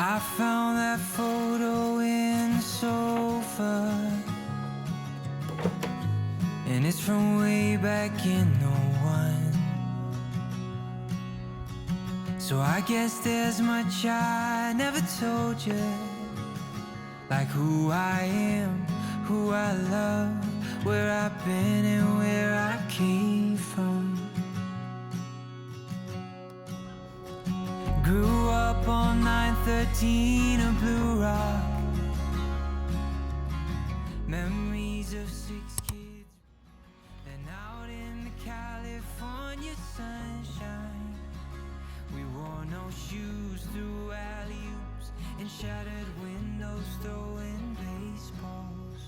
I found that photo in the sofa, and it's from way back in '01. So I guess there's much I never told you, like who I am, who I love, where I've been and where I came from. Grew up on 913 of Blue Rock. Memories of 6 kids and out in the California sunshine. We wore no shoes through alley-oops and shattered windows throwing baseballs.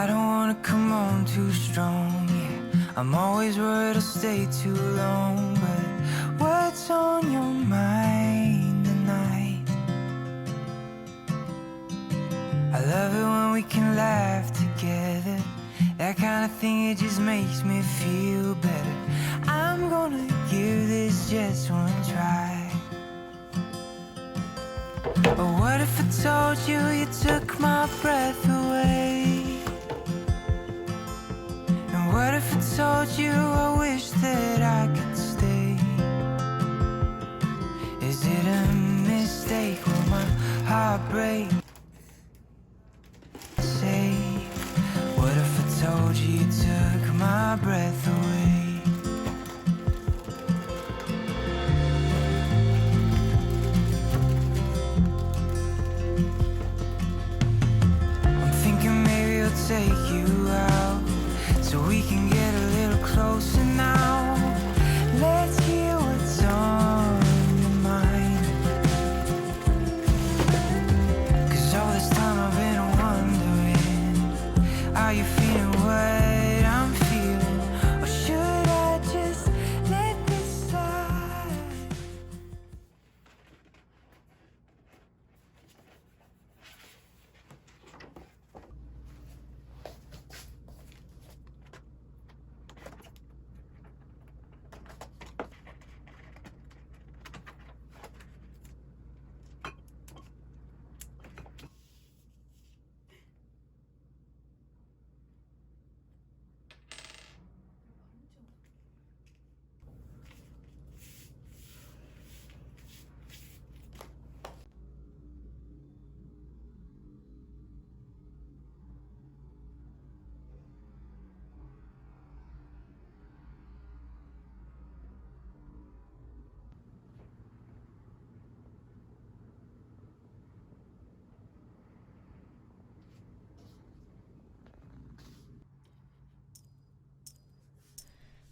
I don't wanna come on too strong, yeah. I'm always worried I'll stay too long, but what's on your mind tonight? I love it when we can laugh together. That kind of thing, it just makes me feel better. I'm gonna give this just one try. But what if I told you you took my breath away? What if I told you I wish that I could stay? Is it a mistake? Will my heart break? Say, what if I told you you took my breath away? I'm thinking maybe I'll take you out so we can get a little closer now. Let's hear what's on your mind. 'Cause all this time I've been wondering, are you feeling what I'm feeling? Or should I just let this slide?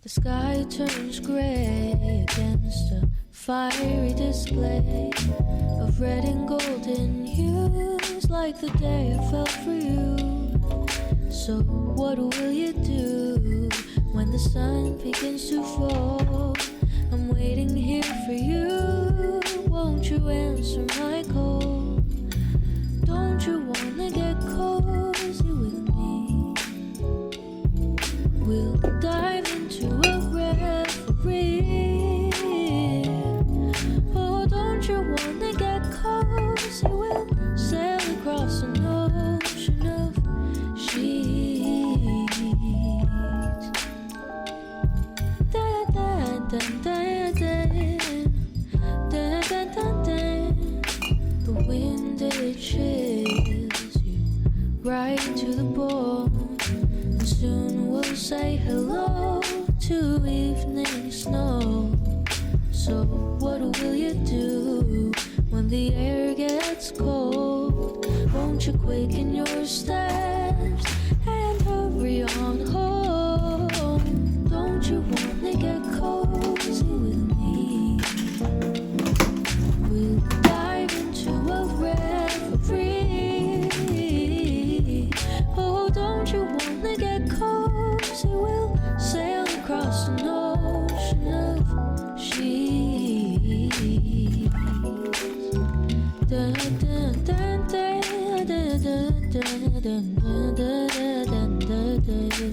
The sky turns gray against a fiery display of red and golden hues, like the day I fell for you. So what will you do when the sun begins to fall? I'm waiting here for you. Won't you answer my call? Don't you wanna get cozy with me? We'll dive into a reverie. Oh, don't you wanna get cozy? We'll sail across an ocean of sheets. say hello to evening snow. So what will you do when the air gets cold? Won't you quicken your steps and hurry on home? Don't you wanna get cozy with me? We'll dive into a reverie. Oh, don't you wanna get cozy? We'll sail across an ocean of sheets. Dun, dun, dun, dun, dun, dun, dun, dun, dun, dun, dun, dun.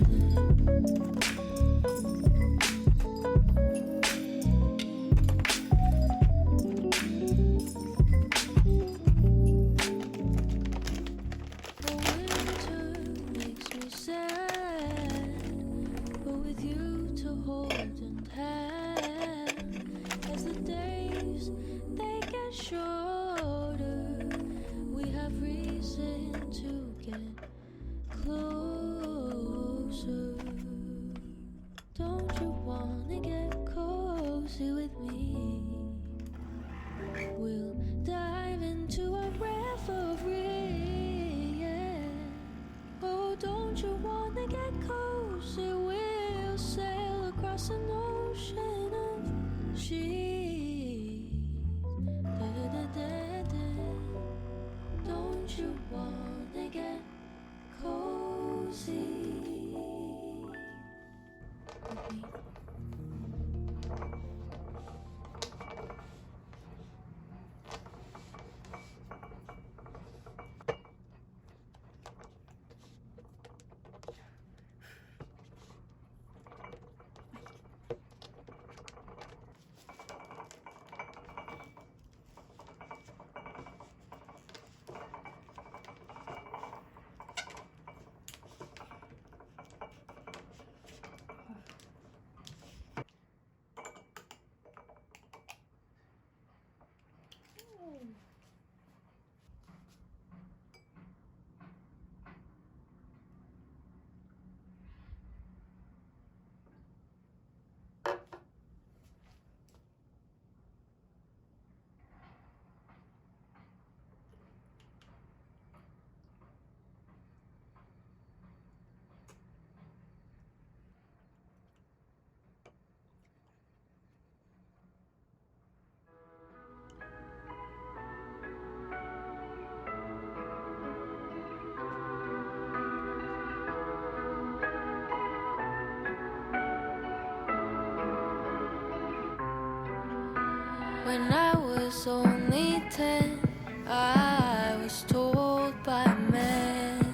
When I was only 10, I was told by a man.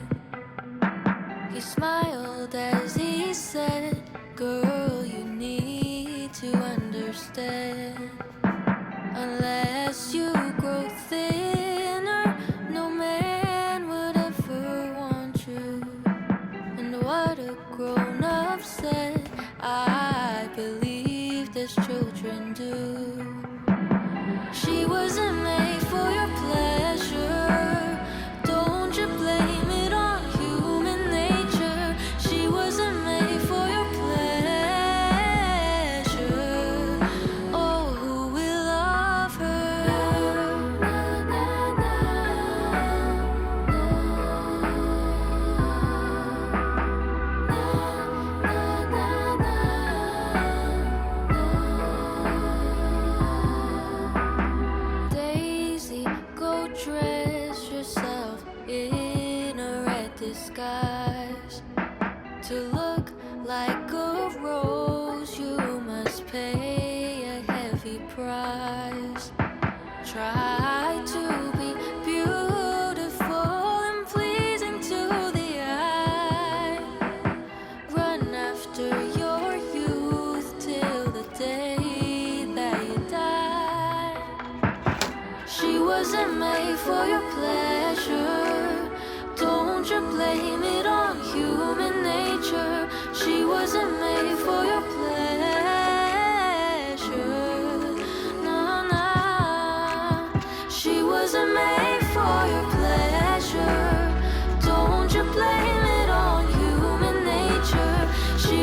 He smiled as he said, "Girl, you need to understand. Unless you grow thinner, no man would ever want you." And what a grown-up said, I believed as children do. She wasn't made for your pleasure. Don't you blame it on human nature. She wasn't made for your pleasure. Oh, who will love her? Daisy, go dress yourself in a red disguise. To look like a rose, you must pay a heavy price. Try to be beautiful and pleasing to the eye. Run after your youth till the day that you die. She wasn't made for your pleasure. Don't you blame it on human nature. She wasn't made for your pleasure. No, no. She wasn't made for your pleasure. Don't you blame it on human nature. She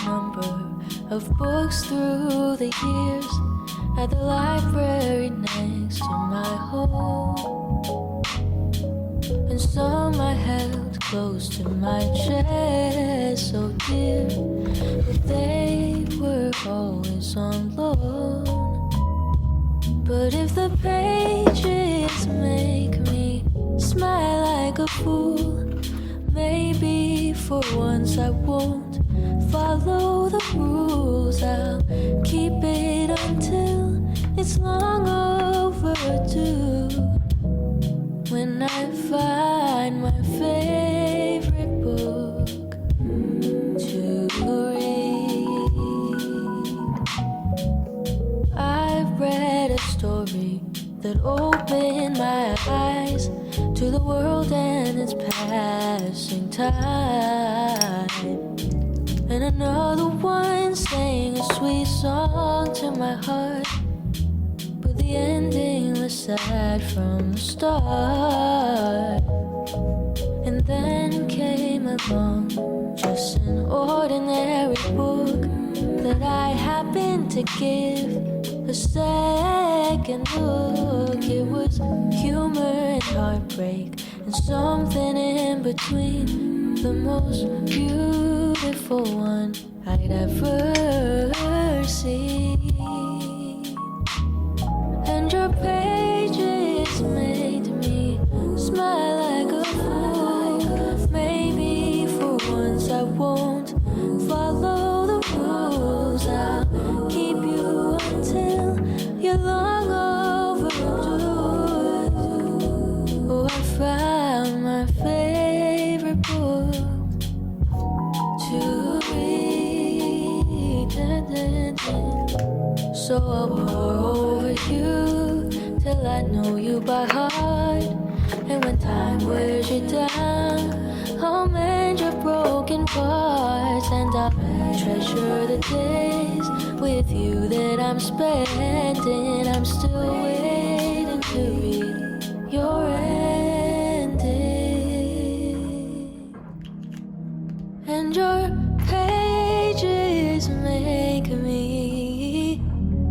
number of books through the years at the library next to my home, and some I held close to my chest, so dear, but they were always on loan. But if the pages make me smile like a fool, maybe for once I won't follow the rules. I'll keep it until it's long overdue, when I find my favorite book to read. I've read a story that opened my eyes to the world and its passing time, and another one sang a sweet song to my heart, but the ending was sad from the start. And then came along just an ordinary book that I happened to give a second look. It was humor and heartbreak and something in between, the most beautiful one I'd ever seen. And your pages made me smile like a fool. Maybe for once I won't follow the rules. I'll keep you until you're long overdue. Oh, I found my favorite book to read. So I'll pour over you till I know you by heart. And when time wears you down, I'll mend your broken parts, and I'll treasure the days with you that I'm spending. I'm still waiting to read your ending. And your pages make me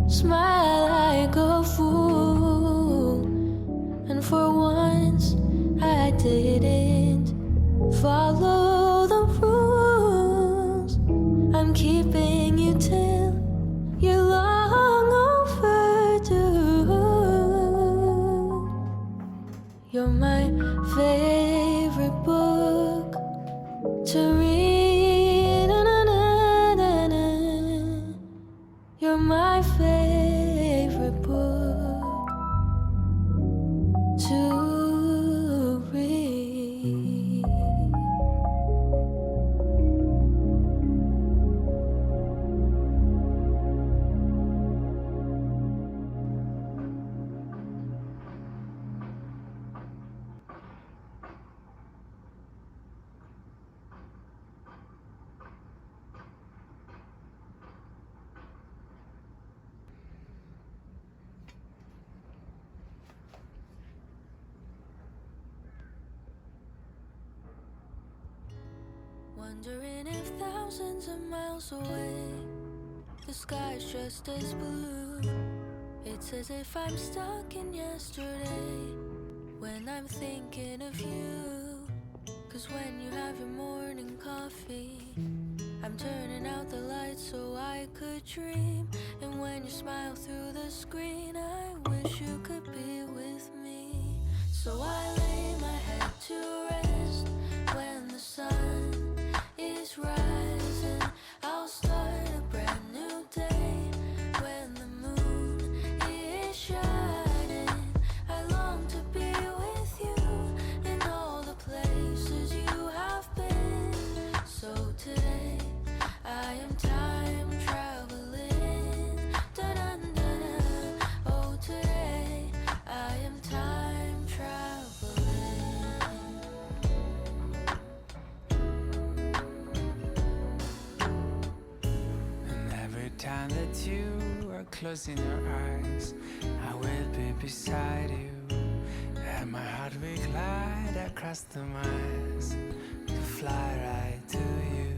smile like a fool. And for once I didn't follow the rules. I'm keeping you till you're long overdue. You're my favorite book to read. You're my favorite book to read. Wondering if thousands of miles away the sky's just as blue. It's as if I'm stuck in yesterday when I'm thinking of you. 'Cause when you have your morning coffee, I'm turning out the lights so I could dream. And when you smile through the screen, I wish you could be with me. So I lay my head to rest when the sun is rising. I'll start a brand new day when the moon is shining. I long to be with you in all the places you have been. So today I am time traveling. Da-da-da-da. Oh, today I am time traveling. And every time that you are closing your eyes, I will be beside you. And my heart will glide across the miles to fly right to you.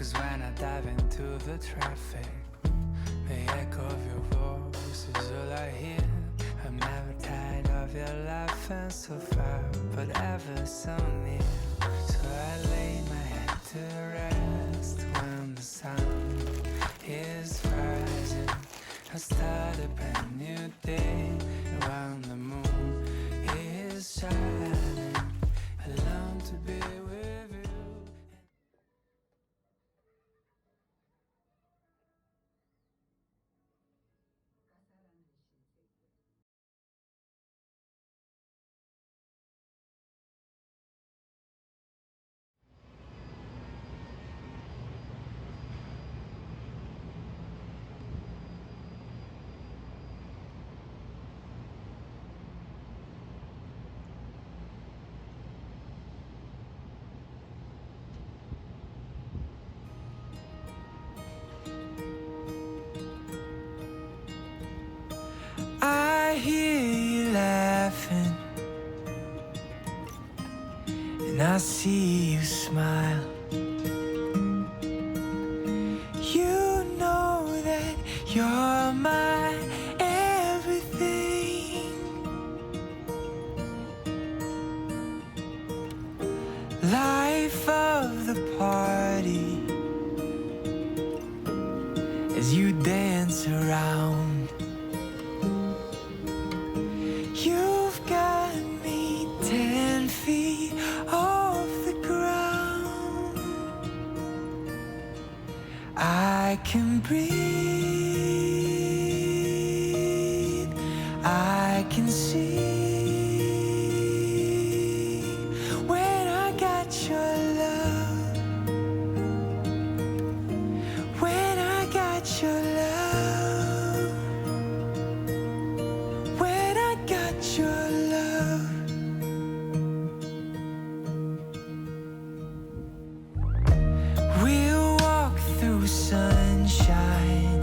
'cause when I dive into the traffic, the echo of your voice is all I hear. I'm never tired of your laughing so far, but ever so near. So I lay my head to rest when the sun is rising. I start a brand new day around the moon is shining. I long to be with you. I hear you laughing, and I see you smile. You know that you're my everything. Life of the party as you dance around. You've got me 10 feet off the ground. I can breathe, I can see when I got your love, when I got your love. Your love. We'll walk through sunshine